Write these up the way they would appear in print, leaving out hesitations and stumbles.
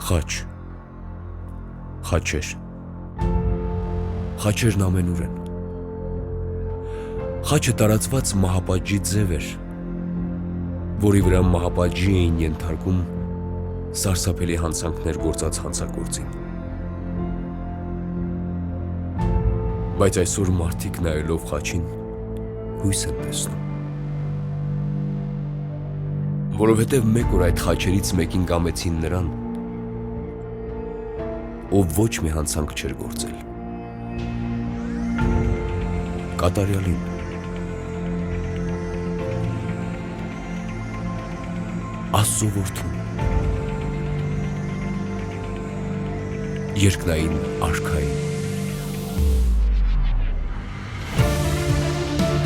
Խաչ, խաչեր, խաչերն ամենուր են։ Խաչը տարածված մահապատժի ձև էր, որի վրա մահապատժի էին ենթարկում սարսափելի հանցանքներ գործած հանցագործին։ Բայց այսօր մարդիկ նայելով խաչին հույս են տեսնում, որովհետև մեկ օր այդ խաչերից մեկին կամեցին նրան, ով ոչ մի հանցանք չէր գործել։ Կատարյալին։ Աստծո որդուն։ Երկնային արքային։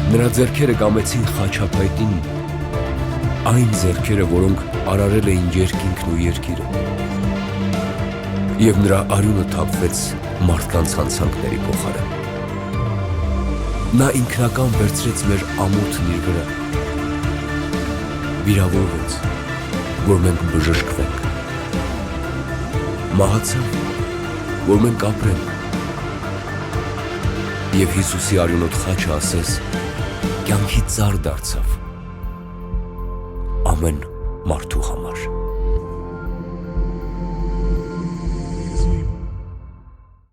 Նրա ձեռքերը կամեցին խաչափայտին, այն ձեռքերը, որոնք արարել էին երկինքն ու երկիրը, և նրա արյունը թափվեց մարդկանց հանցանքների փոխարեն։ Նա ինքնական վերցրեց մեր ամոթն իր վրա, վիրավորվեց, որ մենք բժշկվենք, մահացավ, որ մենք ապրենք, և Հիսուսի արյունոտ խաչը ասես կյանքի ծառ դարձավ ամեն մարդու համար։